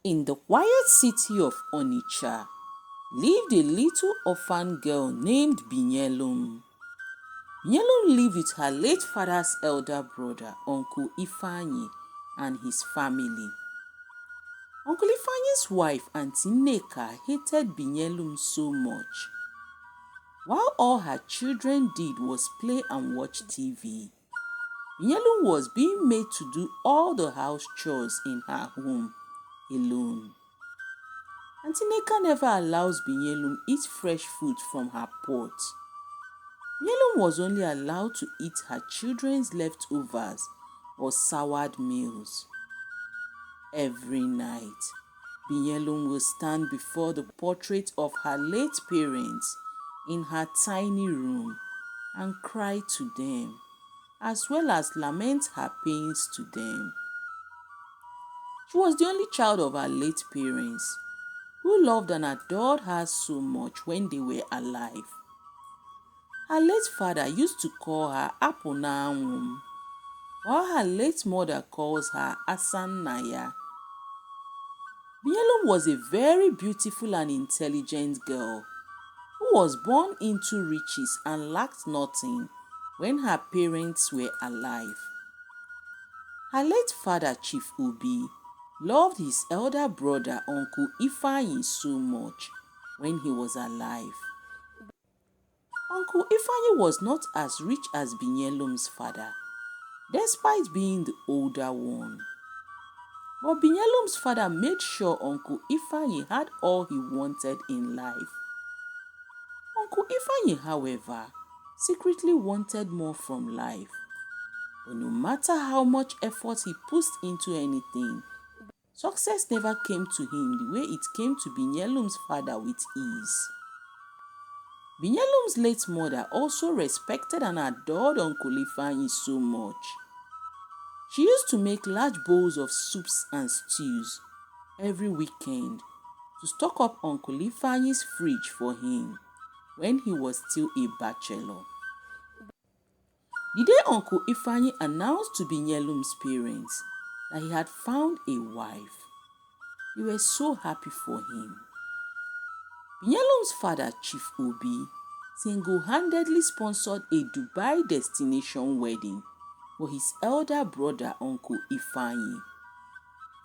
In the quiet city of Onitsha lived a little orphan girl named Binyelum. Binyelum lived with her late father's elder brother, Uncle Ifeanyi, and his family. Uncle Ifeanyi's wife, Auntie Nneka, hated Binyelum so much. While all her children did was play and watch TV, Binyelum was being made to do all the house chores in her home alone. Auntie Nneka never allows Binyelum eat fresh food from her pot. Binyelum was only allowed to eat her children's leftovers or soured meals. Every night, Binyelum will stand before the portrait of her late parents in her tiny room and cry to them, as well as lament her pains to them. She was the only child of her late parents, who loved and adored her so much when they were alive. Her late father used to call her Apunanwum, while her late mother calls her Asannaya. Binyelum was a very beautiful and intelligent girl who was born into riches and lacked nothing when her parents were alive. Her late father, Chief Obi, loved his elder brother, Uncle Ifeanyi, so much when he was alive. Uncle Ifeanyi was not as rich as Binyelum's father, despite being the older one. But Binyelum's father made sure Uncle Ifeanyi had all he wanted in life. Uncle Ifeanyi, however, secretly wanted more from life. But no matter how much effort he put into anything, success never came to him the way it came to Binyelum's father with ease. Binyelum's late mother also respected and adored Uncle Ifeanyi so much. She used to make large bowls of soups and stews every weekend to stock up Uncle Ifeanyi's fridge for him when he was still a bachelor. The day Uncle Ifeanyi announced to Binyelum's parents that he had found a wife, they were so happy for him. Binyelum's father, Chief Obi, single-handedly sponsored a Dubai destination wedding for his elder brother, Uncle Ifeanyi,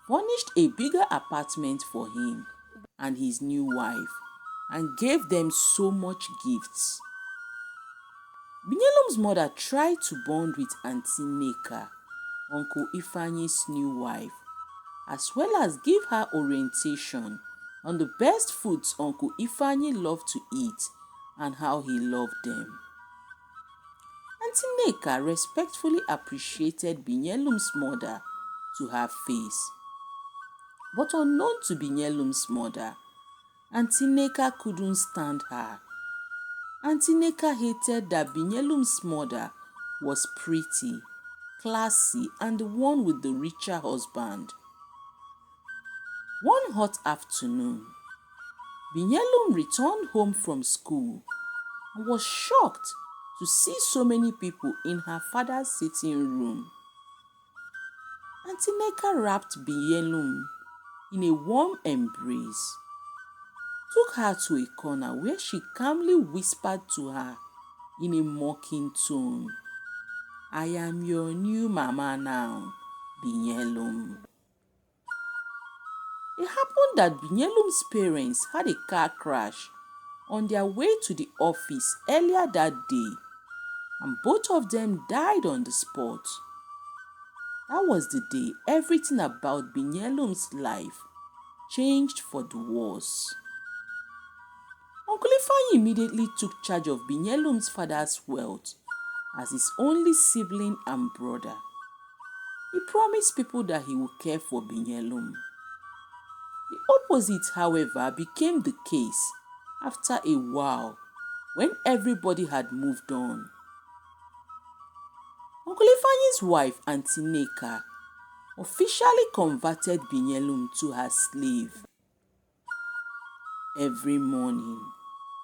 furnished a bigger apartment for him and his new wife, and gave them so much gifts. Binyelum's mother tried to bond with Auntie Nneka, Uncle Ifeanyi's new wife, as well as give her orientation on the best foods Uncle Ifeanyi loved to eat and how he loved them. Auntie Nneka respectfully appreciated Binyelum's mother to her face. But unknown to Binyelum's mother, Auntie Nneka couldn't stand her. Auntie Nneka hated that Binyelum's mother was pretty, classy, and the one with the richer husband. One hot afternoon, Binyelum returned home from school and was shocked to see so many people in her father's sitting room. Auntie Nneka wrapped Binyelum in a warm embrace, took her to a corner where she calmly whispered to her in a mocking tone, "I am your new mama now, Binyelum." It happened that Binyelum's parents had a car crash on their way to the office earlier that day, and both of them died on the spot. That was the day everything about Binyelum's life changed for the worse. Uncle Ifeanyi immediately took charge of Binyelum's father's wealth as his only sibling and brother. He promised people that he would care for Binyelum. The opposite, however, became the case after a while when everybody had moved on. Uncle Ifeanyi's wife, Auntie Nneka, officially converted Binyelum to her slave. Every morning,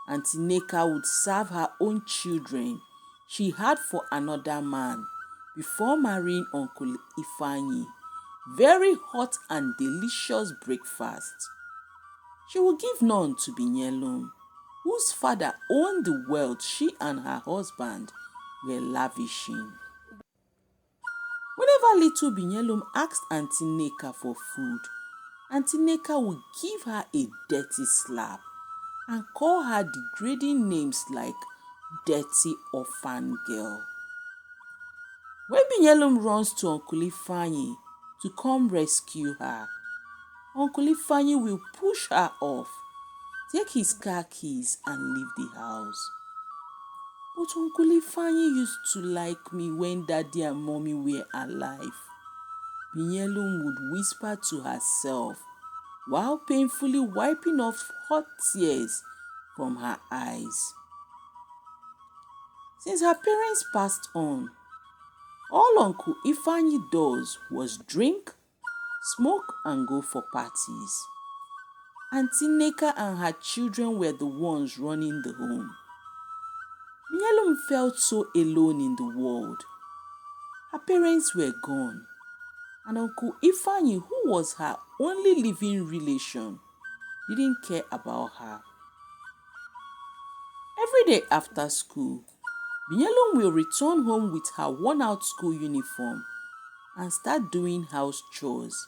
Auntie Nneka would serve her own children she had for another man before marrying Uncle Ifeanyi, very hot and delicious breakfast. She would give none to Binyelum, whose father owned the wealth she and her husband were lavishing. Whenever little Binyelum asked Auntie Neka for food, Auntie Neka would give her a dirty slap and call her degrading names like dirty orphan girl. When Binyelum runs to Uncle Ifeanyi to come rescue her, Uncle Ifeanyi will push her off, take his car keys and leave the house. But Uncle Ifeanyi used to like me when Daddy and Mommy were alive, Binyelum would whisper to herself while painfully wiping off hot tears from her eyes. Since her parents passed on, all Uncle Ifeanyi does was drink, smoke and go for parties. Auntie Neka and her children were the ones running the home. Binyelum felt so alone in the world. Her parents were gone, and Uncle Ifeanyi, who was her only living relation, didn't care about her. Every day after school, Binyelum will return home with her worn-out school uniform and start doing house chores,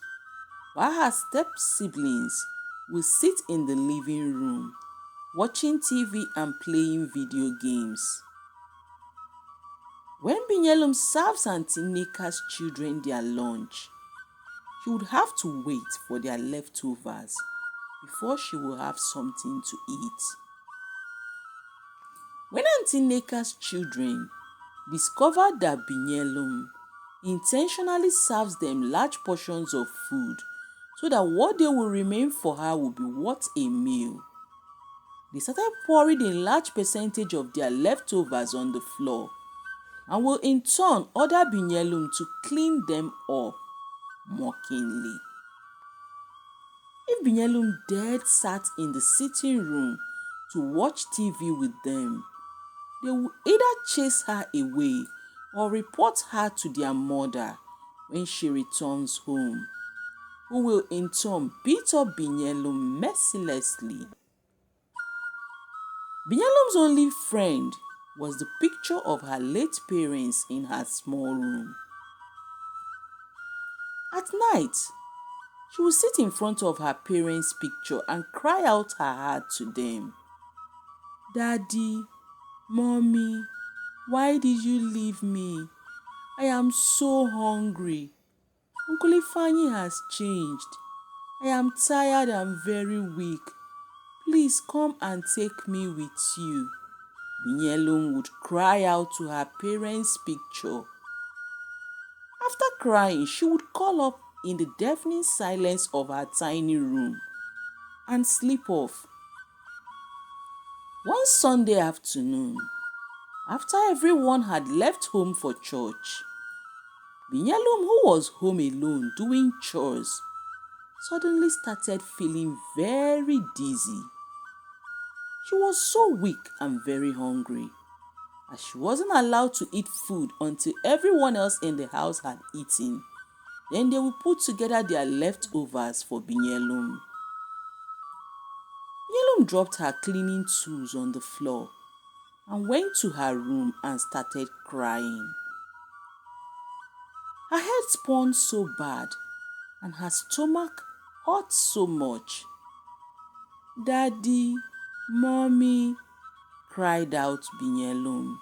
while her step-siblings will sit in the living room, watching TV and playing video games. When Binyelum serves Auntie Neka's children their lunch, she would have to wait for their leftovers before she will have something to eat. When Auntie Neka's children discovered that Binyelum intentionally serves them large portions of food so that what they will remain for her will be worth a meal, they started pouring a large percentage of their leftovers on the floor and will in turn order Binyelum to clean them up mockingly. If Binyelum dared sat in the sitting room to watch TV with them, they will either chase her away or report her to their mother when she returns home, who will in turn beat up Binyelum mercilessly. Binyelum's only friend was the picture of her late parents in her small room. At night, she would sit in front of her parents' picture and cry out her heart to them. "Daddy, Mommy, why did you leave me? I am so hungry. Uncle Ifeanyi has changed. I am tired and very weak. Please come and take me with you." Binyelum would cry out to her parents' picture. After crying, she would curl up in the deafening silence of her tiny room and sleep off. One Sunday afternoon, after everyone had left home for church, Binyelum, who was home alone doing chores, suddenly started feeling very dizzy. She was so weak and very hungry, as she wasn't allowed to eat food until everyone else in the house had eaten. Then they would put together their leftovers for Binyelum. Binyelum dropped her cleaning tools on the floor and went to her room and started crying. Her head spun so bad and her stomach hurt so much. "Daddy, Mommy," cried out Binyelum.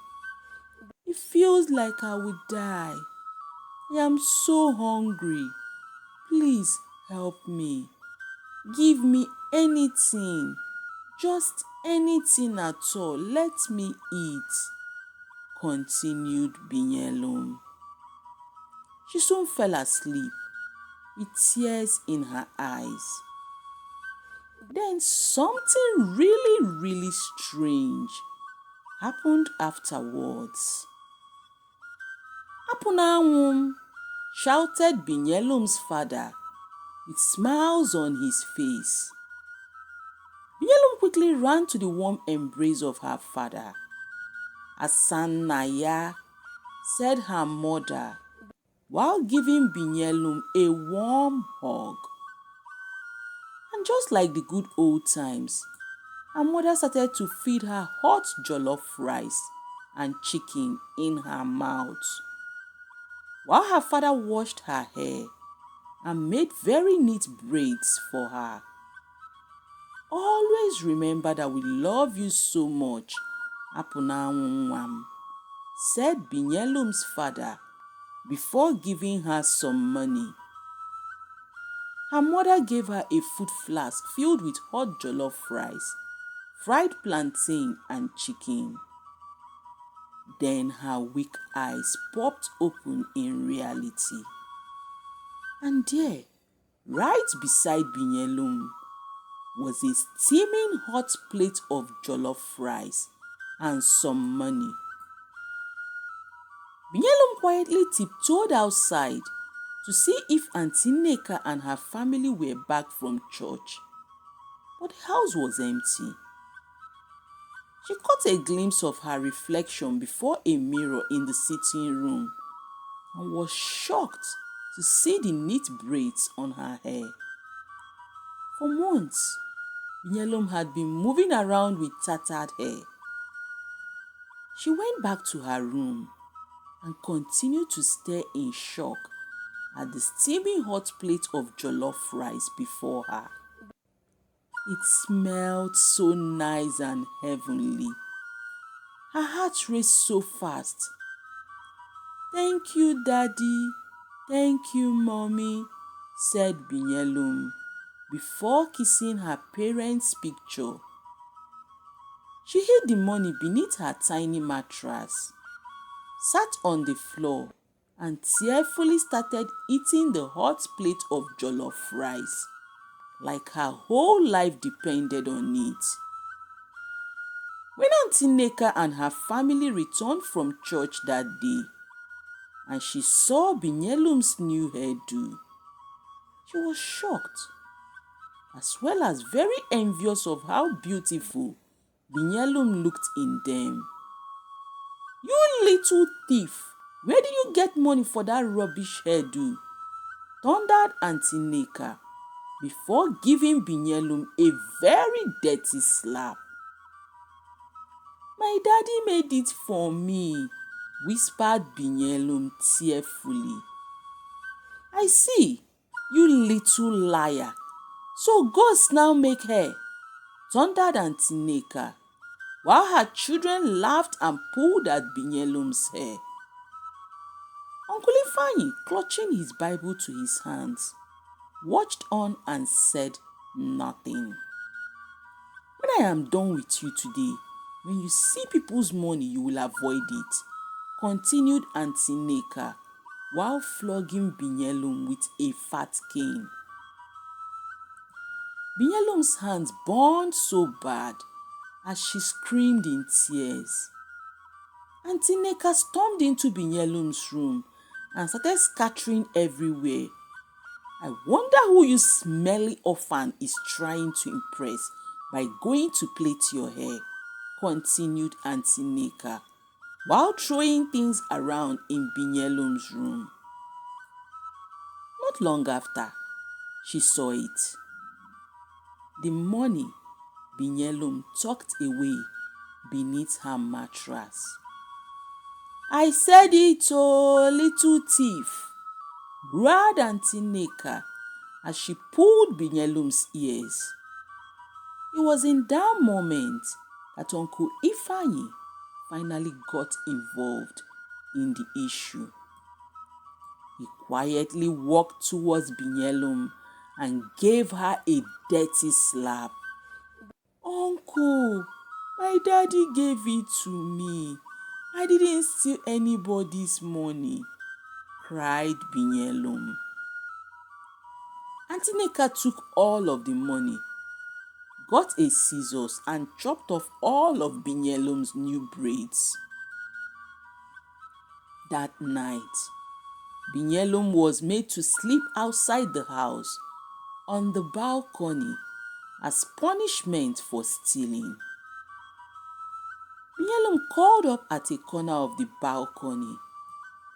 "It feels like I would die. I am so hungry. Please help me. Give me anything, just anything at all. Let me eat," continued Binyelum. She soon fell asleep with tears in her eyes. Then something really strange happened afterwards. "Apunanwum," shouted Binyelum's father with smiles on his face. Binyelum quickly ran to the warm embrace of her father. "Asanaya," said her mother. while giving Binyelum a warm hug. And just like the good old times, her mother started to feed her hot jollof rice and chicken in her mouth, while her father washed her hair and made very neat braids for her. Always remember that we love you so much, Apunawunwam, said Binyelum's father before giving her some money. Her mother gave her a food flask filled with hot jollof rice, fried plantain and chicken. Then her weak eyes popped open in reality. And there, right beside Binyelum, was a steaming hot plate of jollof rice and some money. Binyelum quietly tiptoed outside to see if Auntie Neka and her family were back from church, but the house was empty. She caught a glimpse of her reflection before a mirror in the sitting room and was shocked to see the neat braids on her hair. For months, Binyelum had been moving around with tattered hair. She went back to her room and continued to stare in shock at the steaming hot plate of jollof rice before her. It smelled so nice and heavenly. Her heart raced so fast. "Thank you, Daddy. Thank you, Mommy," said Binyelum before kissing her parents' picture. She hid the money beneath her tiny mattress, sat on the floor, and tearfully started eating the hot plate of jollof rice, like her whole life depended on it. When Auntie Neka and her family returned from church that day, and she saw Binyelum's new hairdo, she was shocked, as well as very envious of how beautiful Binyelum looked in them. "You little thief! Where did you get money for that rubbish hairdo?" thundered Auntie Neka before giving Binyelum a very dirty slap. "My daddy made it for me," whispered Binyelum tearfully. "I see, you little liar. So ghosts now make hair," thundered Auntie Neka, while her children laughed and pulled at Binyelum's hair. Uncle Ifeanyi, clutching his Bible to his hands, watched on and said nothing. "When I am done with you today, when you see people's money, you will avoid it," continued Auntie Neka, while flogging Binyelum with a fat cane. Binyelum's hands burned so bad as she screamed in tears. Auntie Neka stormed into Binyelum's room and started scattering everywhere. "I wonder who you smelly orphan is trying to impress by going to plait your hair," continued Auntie Neka, while throwing things around in Binyelum's room. Not long after, she saw it. The money Binyelum tucked away beneath her mattress. "I said it, oh, little thief," roared Auntie Neka as she pulled Binyelum's ears. It was in that moment that Uncle Ifeanyi finally got involved in the issue. He quietly walked towards Binyelum and gave her a dirty slap. "Uncle, my daddy gave it to me. I didn't steal anybody's money," cried Binyelum. Auntie Neka took all of the money, got a scissors and chopped off all of Binyelum's new braids. That night, Binyelum was made to sleep outside the house on the balcony as punishment for stealing. Binyelum curled up at a corner of the balcony,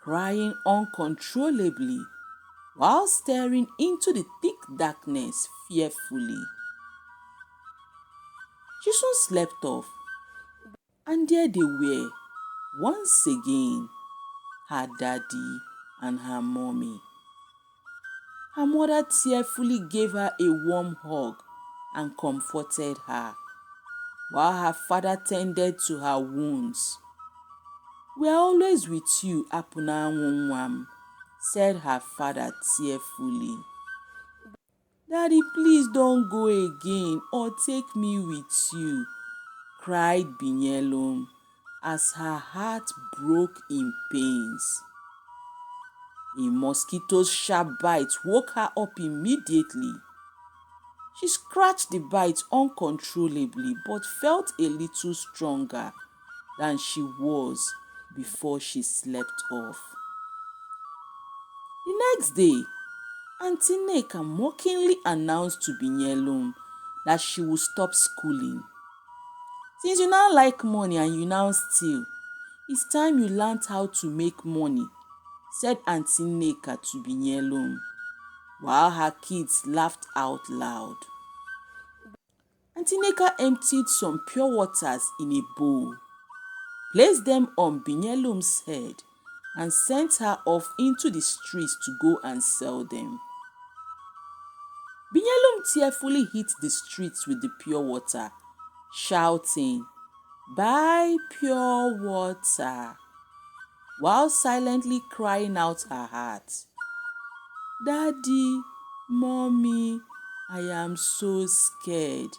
crying uncontrollably while staring into the thick darkness fearfully. She soon slept off, and there they were, once again, her daddy and her mommy. Her mother tearfully gave her a warm hug and comforted her, while her father tended to her wounds. "We are always with you, Apunanwunwam," said her father tearfully. "Daddy, please don't go again or take me with you," cried Binyelum as her heart broke in pains. A mosquito's sharp bite woke her up immediately. She scratched the bite uncontrollably but felt a little stronger than she was before she slept off. The next day, Auntie Neka mockingly announced to Binyelum that she would stop schooling. "Since you now like money and you now steal, it's time you learned how to make money," said Auntie Neka to Binyelum, while her kids laughed out loud. Auntie Neka emptied some pure waters in a bowl, placed them on Binyelum's head, and sent her off into the streets to go and sell them. Binyelum tearfully hit the streets with the pure water, shouting, "Buy pure water," while silently crying out her heart. "Daddy, Mommy, I am so scared,"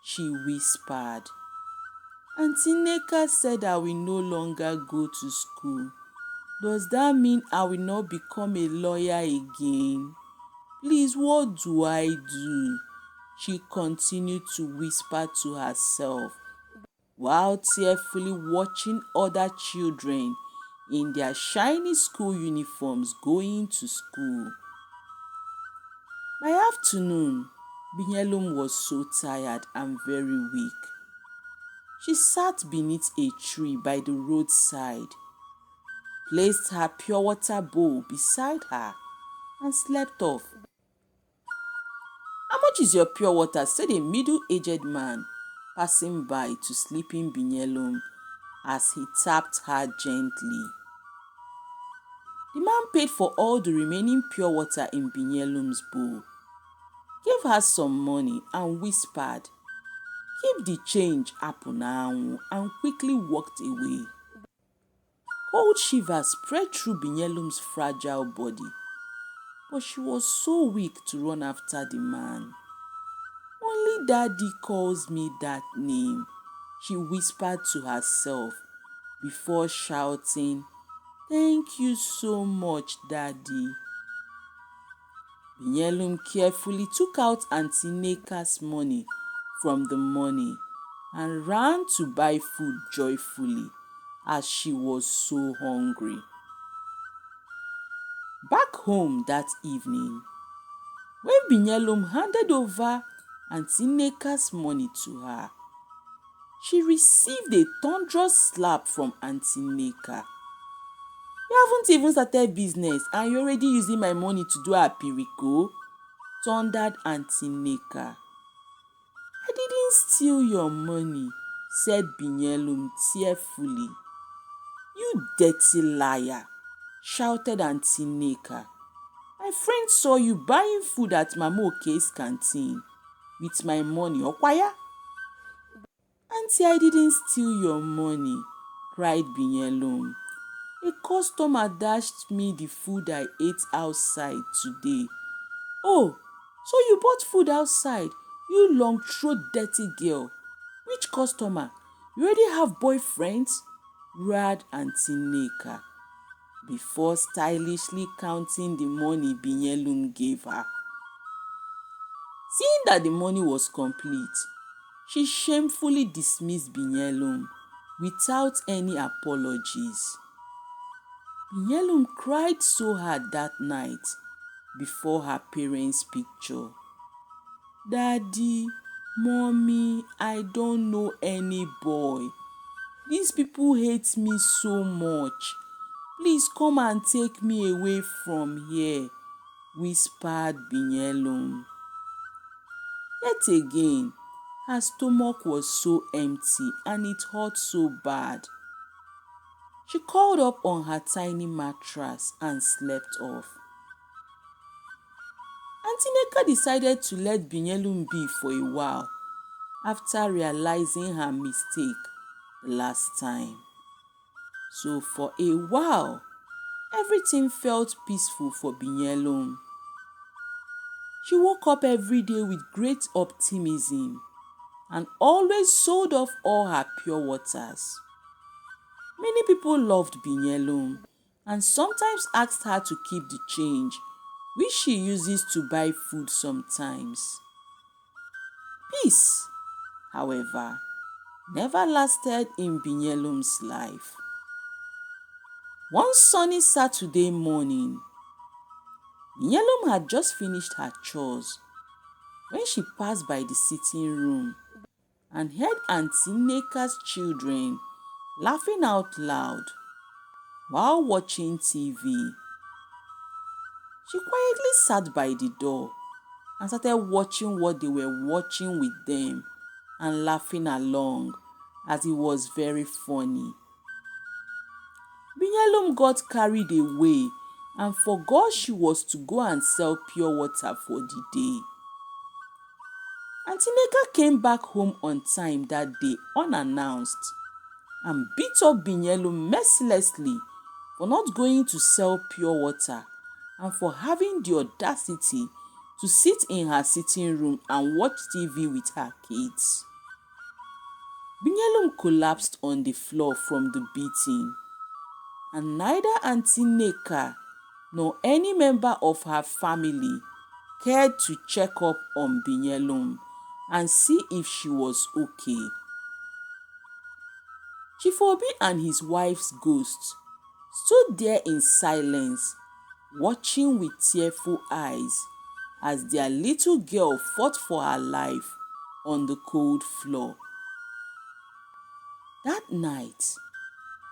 she whispered. "Auntie Neka said I will no longer go to school. Does that mean I will not become a lawyer again? Please, what do I do?" she continued to whisper to herself, while tearfully watching other children in their shiny school uniforms going to school. By afternoon, Binyelum was so tired and very weak. She sat beneath a tree by the roadside, placed her pure water bowl beside her, and slept off. "How much is your pure water?" said a middle-aged man passing by to sleeping Binyelum as he tapped her gently. The man paid for all the remaining pure water in Binyelum's bowl, gave her some money, and whispered, "Keep the change, Apunanwu," and quickly walked away. Cold shivers spread through Binyelum's fragile body, but she was so weak to run after the man. "Only Daddy calls me that name," she whispered to herself before shouting, "Thank you so much, Daddy." Binyelum carefully took out Auntie Neka's money from the money and ran to buy food joyfully as she was so hungry. Back home that evening, when Binyelum handed over Auntie Neka's money to her, she received a thunderous slap from Auntie Neka. "You haven't even started business and you're already using my money to do a piriko," thundered Auntie Neka. "I didn't steal your money," said Binyelum tearfully. "You dirty liar," shouted Auntie Neka. "My friend saw you buying food at Mama Oke's canteen with my money, Okwaya." "Auntie, I didn't steal your money," cried Binyelum. "A customer dashed me the food I ate outside today." "Oh, so you bought food outside, you long-throat dirty girl. Which customer? You already have boyfriends?" roared Auntie Neka, before stylishly counting the money Binyelum gave her. Seeing that the money was complete, she shamefully dismissed Binyelum without any apologies. Binyelum cried so hard that night before her parents' picture. "Daddy, Mommy, I don't know any boy. These people hate me so much. Please come and take me away from here, whispered Binyelum. Yet again, her stomach was so empty and it hurt so bad. She curled up on her tiny mattress and slept off. Auntie Neka decided to let Binyelum be for a while after realizing her mistake the last time. So for a while, everything felt peaceful for Binyelum. She woke up every day with great optimism and always sold off all her pure waters. Many people loved Binyelum and sometimes asked her to keep the change, which she uses to buy food sometimes. Peace, however, never lasted in Binyelum's life. One sunny Saturday morning, Binyelum had just finished her chores when she passed by the sitting room and heard Auntie Neka's children laughing out loud while watching TV. She quietly sat by the door and started watching what they were watching with them and laughing along, as it was very funny. Binyelum got carried away and forgot she was to go and sell pure water for the day. Auntie Neka came back home on time that day unannounced and beat up Binyelum mercilessly for not going to sell pure water and for having the audacity to sit in her sitting room and watch TV with her kids. Binyelum collapsed on the floor from the beating, and neither Auntie Neka nor any member of her family cared to check up on Binyelum and see if she was okay. Chief Obi and his wife's ghost stood there in silence, watching with tearful eyes as their little girl fought for her life on the cold floor. That night,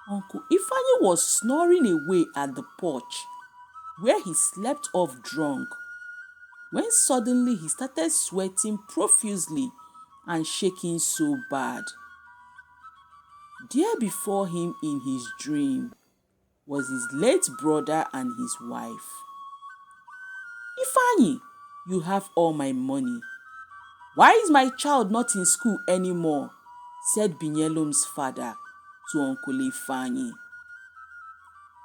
Uncle Ifeanyi was snoring away at the porch where he slept off drunk when suddenly he started sweating profusely and shaking so bad. There before him in his dream was his late brother and his wife. "Ifeanyi, you have all my money. Why is my child not in school anymore?" said Binyelum's father to Uncle Ifeanyi.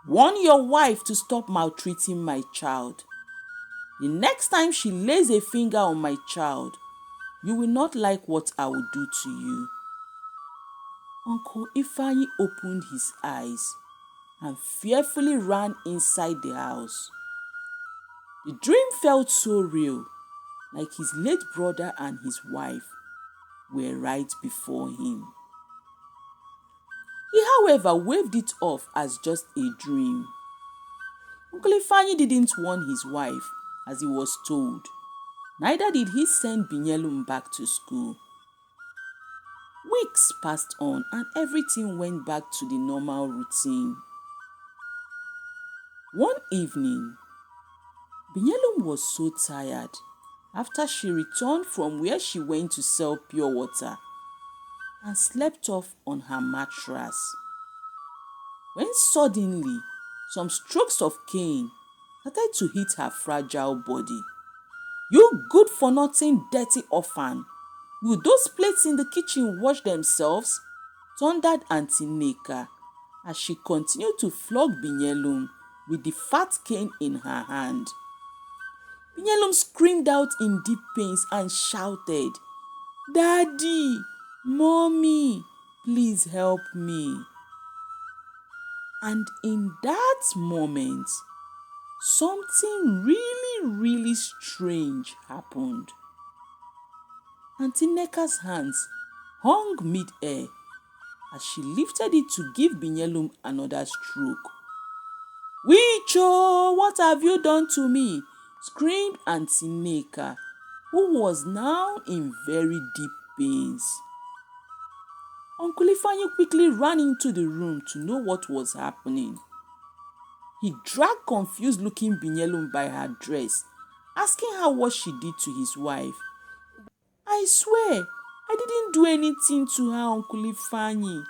"Warn your wife to stop maltreating my child. The next time she lays a finger on my child, you will not like what I will do to you." Uncle Ifeanyi opened his eyes and fearfully ran inside the house. The dream felt so real, like his late brother and his wife were right before him. He, however, waved it off as just a dream. Uncle Ifeanyi didn't warn his wife as he was told. Neither did he send Binyelum back to school. Weeks passed on and everything went back to the normal routine. One evening, Binyelum was so tired after she returned from where she went to sell pure water and slept off on her mattress, when suddenly some strokes of cane started to hit her fragile body. "You good-for-nothing dirty orphan! Will those plates in the kitchen wash themselves?" thundered Auntie Neka as she continued to flog Binyelum with the fat cane in her hand. Binyelum screamed out in deep pains and shouted, "Daddy, Mommy, please help me." And in that moment, something really strange happened. Auntie Neka's hands hung mid-air as she lifted it to give Binyelum another stroke. "Wicho, what have you done to me?" screamed Auntie Neka, who was now in very deep pains. Uncle Ifeanyi quickly ran into the room to know what was happening. He dragged confused-looking Binyelum by her dress, asking her what she did to his wife. "I swear, I didn't do anything to her, Uncle Ifeanyi,"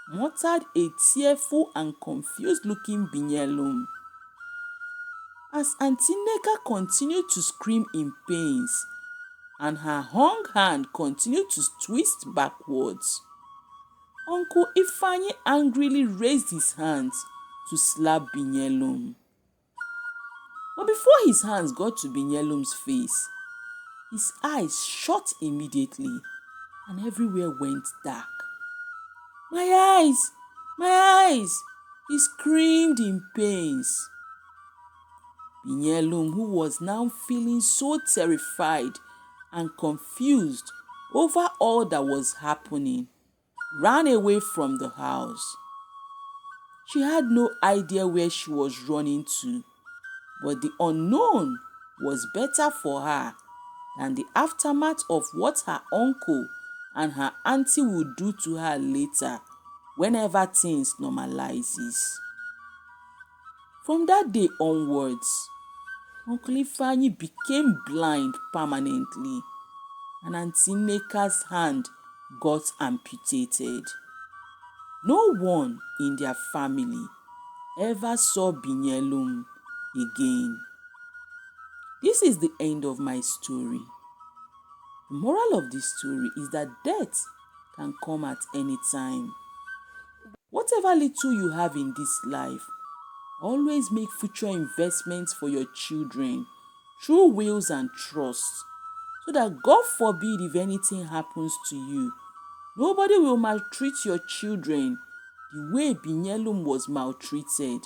muttered a tearful and confused-looking Binyelum. As Auntie Nneka continued to scream in pains, and her hung hand continued to twist backwards, Uncle Ifeanyi angrily raised his hands to slap Binyelum. But before his hands got to Binyelum's face, his eyes shut immediately and everywhere went dark. "My eyes! My eyes!" he screamed in pains. Binyelum, who was now feeling so terrified and confused over all that was happening, ran away from the house. She had no idea where she was running to, but the unknown was better for her than the aftermath of what her uncle and her auntie would do to her later whenever things normalizes. From that day onwards, Uncle Ifeanyi became blind permanently, and Auntie Nneka's hand got amputated. No one in their family ever saw Binyelum again. This is the end of my story. The moral of this story is that death can come at any time. Whatever little you have in this life, always make future investments for your children through wills and trusts, so that God forbid if anything happens to you, nobody will maltreat your children the way Binyelum was maltreated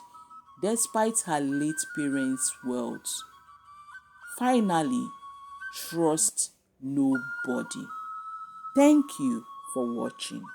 despite her late parents' wealth. Finally, trust nobody. Thank you for watching.